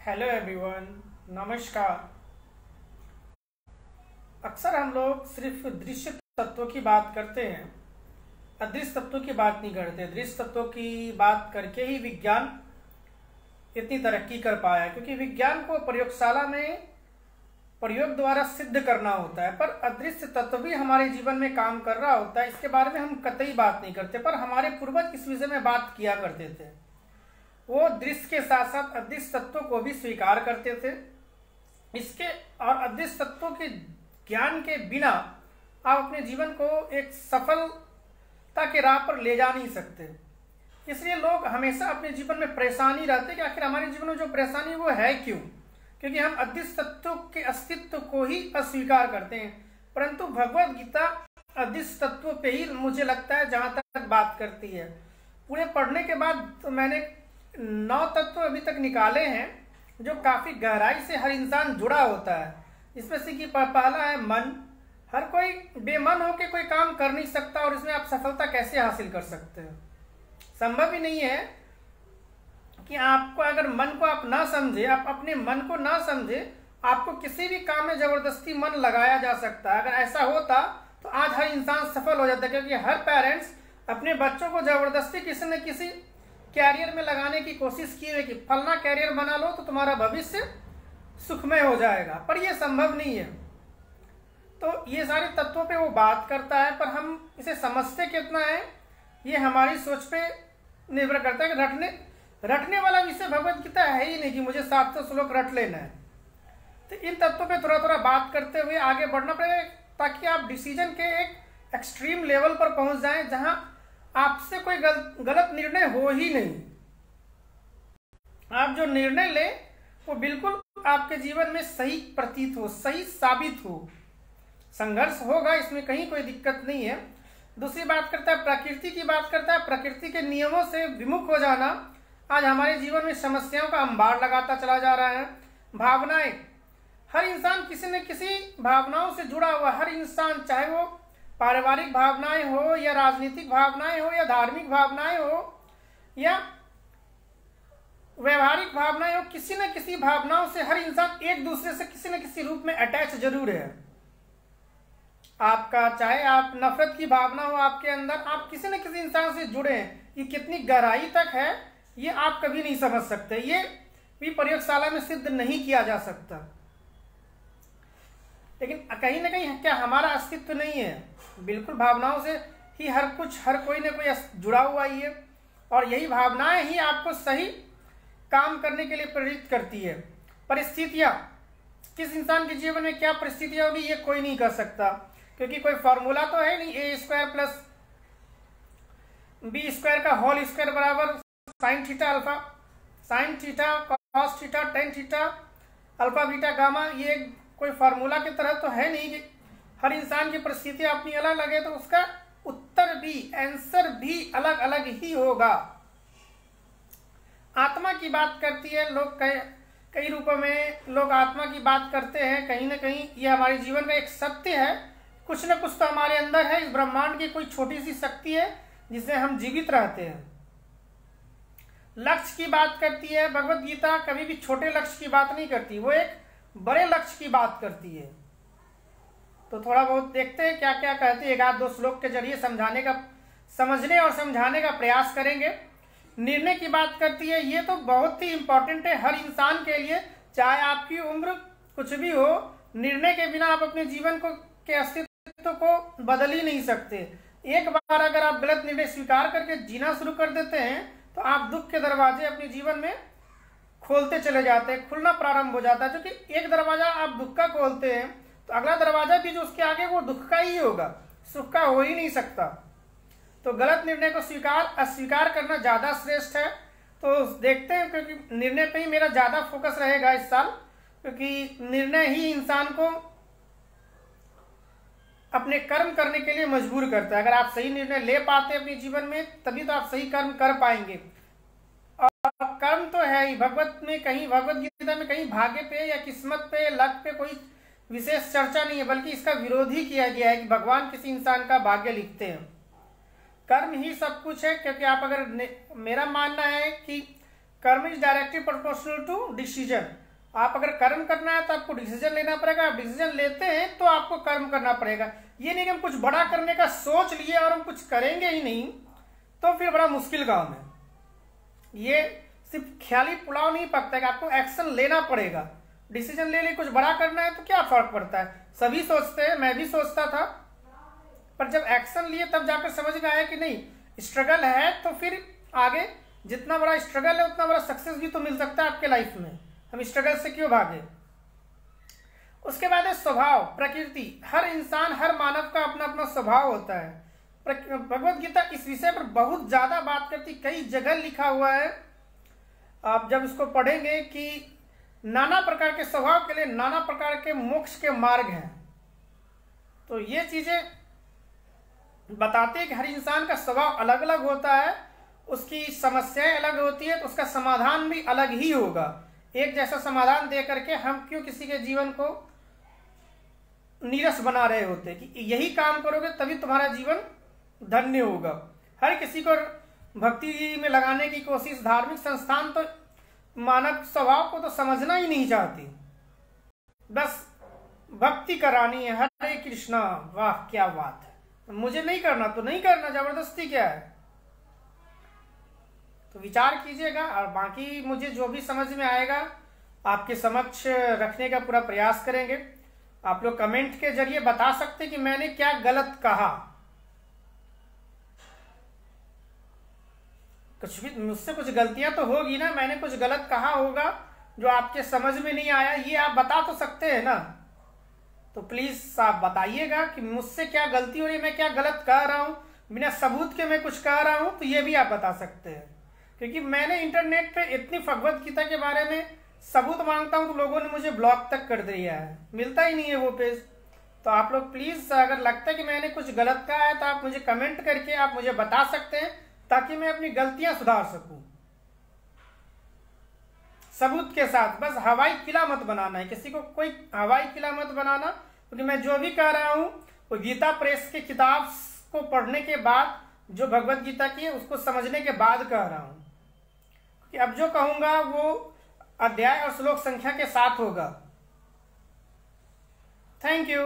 Hello everyone, नमस्कार। अक्सर हम लोग सिर्फ दृश्य तत्वों की बात करते हैं, अदृश्य तत्वों की बात नहीं करते। दृश्य तत्वों की बात करके ही विज्ञान इतनी तरक्की कर पाया है, क्योंकि विज्ञान को प्रयोगशाला में प्रयोग द्वारा सिद्ध करना होता है, पर अदृश्य तत्व भी हमारे जीवन में काम कर रहा होता है। इसके बारे में हम कतई बात नहीं करते, पर हमारे पूर्वज इस विषय में बात किया करते थे। वो दृश्य के साथ साथ अदृश्य तत्वों को भी स्वीकार करते थे। इसके और अदृश्य तत्वों के ज्ञान के बिना आप अपने जीवन को एक सफलता के राह पर ले जा नहीं सकते। इसलिए लोग हमेशा अपने जीवन में परेशानी रहते कि आखिर हमारे जीवन में जो परेशानी वो है क्यों, क्योंकि हम अदृश्य तत्वों के अस्तित्व को ही अस्वीकार करते हैं। परंतु भगवत गीता अदृश्य तत्वों पे ही मुझे लगता है जहां तक बात करती है। पूरे पढ़ने के बाद तो मैंने 9 तत्व अभी तक निकाले हैं जो काफी गहराई से हर इंसान जुड़ा होता है। इसमें से कि पहला है मन। हर कोई बेमन होकर कोई काम कर नहीं सकता, और इसमें आप सफलता कैसे हासिल कर सकते हैं? संभव ही नहीं है कि आपको अगर मन को आप ना समझे, आप अपने मन को ना समझे, आपको किसी भी काम में जबरदस्ती मन लगाया जा सकता है। अगर ऐसा होता तो आज हर इंसान सफल हो जाता, क्योंकि हर पेरेंट्स अपने बच्चों को जबरदस्ती किसी न किसी कैरियर में लगाने की कोशिश की है कि फलना कैरियर बना लो तो तुम्हारा भविष्य सुखमय हो जाएगा, पर यह संभव नहीं है। तो ये सारे तत्वों पे वो बात करता है, पर हम इसे समझते कितना है ये हमारी सोच पे निर्भर करता है। कि रटने वाला विषय भगवत गीता है ही नहीं कि मुझे 700 श्लोक रट लेना है। तो इन तत्वों पे थोड़ा थोड़ा बात करते हुए आगे बढ़ना पड़ेगा, ताकि आप डिसीजन के एक एक्सट्रीम लेवल पर पहुंच जाएं जहां आपसे कोई गलत निर्णय हो ही नहीं। आप जो निर्णय ले वो बिल्कुल आपके जीवन में सही प्रतीत हो, सही साबित हो। संघर्ष होगा, इसमें कहीं कोई दिक्कत नहीं है। दूसरी बात करता है प्रकृति की, बात करता है प्रकृति के नियमों से विमुख हो जाना आज हमारे जीवन में समस्याओं का अंबार लगाता चला जा रहा है। भावनाएं, हर इंसान किसी न किसी भावनाओं से जुड़ा हुआ। हर इंसान, चाहे वो पारिवारिक भावनाएं हो या राजनीतिक भावनाएं हो या धार्मिक भावनाएं हो या व्यवहारिक भावनाएं हो, किसी न किसी भावनाओं से हर इंसान एक दूसरे से किसी न किसी रूप में अटैच जरूर है। आपका चाहे आप नफरत की भावना हो आपके अंदर, आप किसी न किसी इंसान से जुड़े हैं। ये कितनी गहराई तक है ये आप कभी नहीं समझ सकते, ये भी प्रयोगशाला में सिद्ध नहीं किया जा सकता। लेकिन कहीं ना कहीं क्या हमारा अस्तित्व नहीं है? बिल्कुल, भावनाओं से ही हर कोई ना कोई जुड़ा हुआ ही है, और यही भावनाएं ही आपको सही काम करने के लिए प्रेरित करती है। परिस्थितियां, किस इंसान के जीवन में क्या परिस्थितियां होगी ये कोई नहीं कर सकता, क्योंकि कोई फॉर्मूला तो है नहीं। a² + b² का होल स्क्वायर बराबर sin theta alpha, sin theta cos theta tan theta alpha beta gamma, ये कोई फार्मूला की तरह तो है नहीं कि हर इंसान की परिस्थितियां अपनी अलग अलग है, तो उसका उत्तर भी, आंसर भी अलग अलग ही होगा। आत्मा की बात करती है, लोग कई रूपों में लोग आत्मा की बात करते हैं। कहीं ना कहीं ये हमारे जीवन का एक सत्य है, कुछ न कुछ तो हमारे अंदर है। इस ब्रह्मांड की कोई छोटी सी शक्ति है जिससे हम जीवित रहते हैं। लक्ष्य की बात करती है भगवत गीता, कभी भी छोटे लक्ष्य की बात नहीं करती, वो एक बड़े लक्ष्य की बात करती है। तो थोड़ा बहुत देखते हैं क्या क्या कहती है, 1-2 श्लोक के जरिए समझने और समझाने का प्रयास करेंगे। निर्णय की बात करती है, ये तो बहुत ही इंपॉर्टेंट है हर इंसान के लिए, चाहे आपकी उम्र कुछ भी हो। निर्णय के बिना आप अपने जीवन के अस्तित्व को बदल ही नहीं सकते। एक बार अगर आप गलत निर्णय स्वीकार करके जीना शुरू कर देते हैं तो आप दुख के दरवाजे अपने जीवन में खोलते चले जाते हैं, खुलना प्रारंभ हो जाता है। क्योंकि एक दरवाजा आप दुख का खोलते हैं तो अगला दरवाजा भी जो उसके आगे वो दुख का ही होगा, सुख का हो ही नहीं सकता। तो गलत निर्णय को अस्वीकार करना ज्यादा श्रेष्ठ है। तो देखते हैं, क्योंकि निर्णय पे ही मेरा ज्यादा फोकस रहेगा इस साल, क्योंकि निर्णय ही इंसान को अपने कर्म करने के लिए मजबूर करता है। अगर आप सही निर्णय ले पाते हैं अपने जीवन में, तभी तो आप सही कर्म कर पाएंगे। और कर्म तो है ही, भगवत गीता में कहीं भाग्य पे या किस्मत पे, लक पे कोई विशेष चर्चा नहीं है, बल्कि इसका विरोध ही किया गया है कि भगवान किसी इंसान का भाग्य लिखते हैं। कर्म ही सब कुछ है, क्योंकि आप अगर मेरा मानना है कि कर्म is directly proportional to decision. आप अगर कर्म करना है तो आपको डिसीजन लेना पड़ेगा, आप डिसीजन लेते हैं तो आपको कर्म करना पड़ेगा। ये नहीं कि हम कुछ बड़ा करने का सोच लिए और हम कुछ करेंगे ही नहीं, तो फिर बड़ा मुश्किल काम है। ये सिर्फ ख्याली पुलाव नहीं पकता है कि आपको एक्शन लेना पड़ेगा। डिसीजन ले ले कुछ बड़ा करना है तो क्या फर्क पड़ता है, सभी सोचते हैं, मैं भी सोचता था, पर जब एक्शन लिए तब जाकर समझ में आया कि नहीं स्ट्रगल है तो फिर आगे जितना बड़ा स्ट्रगल है उतना बड़ा सक्सेस भी तो मिल सकता है आपके लाइफ में। हम स्ट्रगल से क्यों भागे। उसके बाद है स्वभाव, प्रकृति। हर इंसान, हर मानव का अपना अपना स्वभाव होता है। भगवत गीता इस विषय पर बहुत ज्यादा बात करती, कई जगह लिखा हुआ है। आप जब इसको पढ़ेंगे कि नाना प्रकार के स्वभाव के लिए नाना प्रकार के मोक्ष के मार्ग हैं, तो ये चीजें बताते हैं कि हर इंसान का स्वभाव अलग अलग होता है, उसकी समस्याएं अलग होती है, तो उसका समाधान भी अलग ही होगा। एक जैसा समाधान दे करके हम क्यों किसी के जीवन को नीरस बना रहे होते कि यही काम करोगे तभी तुम्हारा जीवन धन्य होगा। हर किसी को भक्ति में लगाने की कोशिश, धार्मिक संस्थान तो मानव स्वभाव को तो समझना ही नहीं चाहती, बस भक्ति करानी है, हरे कृष्णा, वाह क्या बात है, मुझे नहीं करना तो नहीं करना, जबरदस्ती क्या है। तो विचार कीजिएगा और बाकी मुझे जो भी समझ में आएगा आपके समक्ष रखने का पूरा प्रयास करेंगे। आप लोग कमेंट के जरिए बता सकते कि मैंने क्या गलत कहा, कुछ भी मुझसे कुछ गलतियां तो होगी ना, मैंने कुछ गलत कहा होगा जो आपके समझ में नहीं आया, ये आप बता तो सकते हैं ना। तो प्लीज आप बताइएगा कि मुझसे क्या गलती हो रही है, मैं क्या गलत कह रहा हूं, बिना सबूत के मैं कुछ कह रहा हूं तो ये भी आप बता सकते हैं। क्योंकि मैंने इंटरनेट पे इतनी भगवत गीता के बारे में सबूत मांगता हूं तो लोगों ने मुझे ब्लॉक तक कर दिया है, मिलता ही नहीं है वो पेज। तो आप लोग प्लीज अगर लगता है कि मैंने कुछ गलत कहा है तो आप मुझे कमेंट करके आप मुझे बता सकते हैं, ताकि मैं अपनी गलतियां सुधार सकूं सबूत के साथ। बस हवाई किला मत बनाना है, किसी को कोई हवाई किला मत बनाना, क्योंकि मैं जो भी कह रहा हूं वो गीता प्रेस की किताब को पढ़ने के बाद, जो भगवत गीता की है उसको समझने के बाद कह रहा हूं। कि अब जो कहूंगा वो अध्याय और श्लोक संख्या के साथ होगा। Thank you.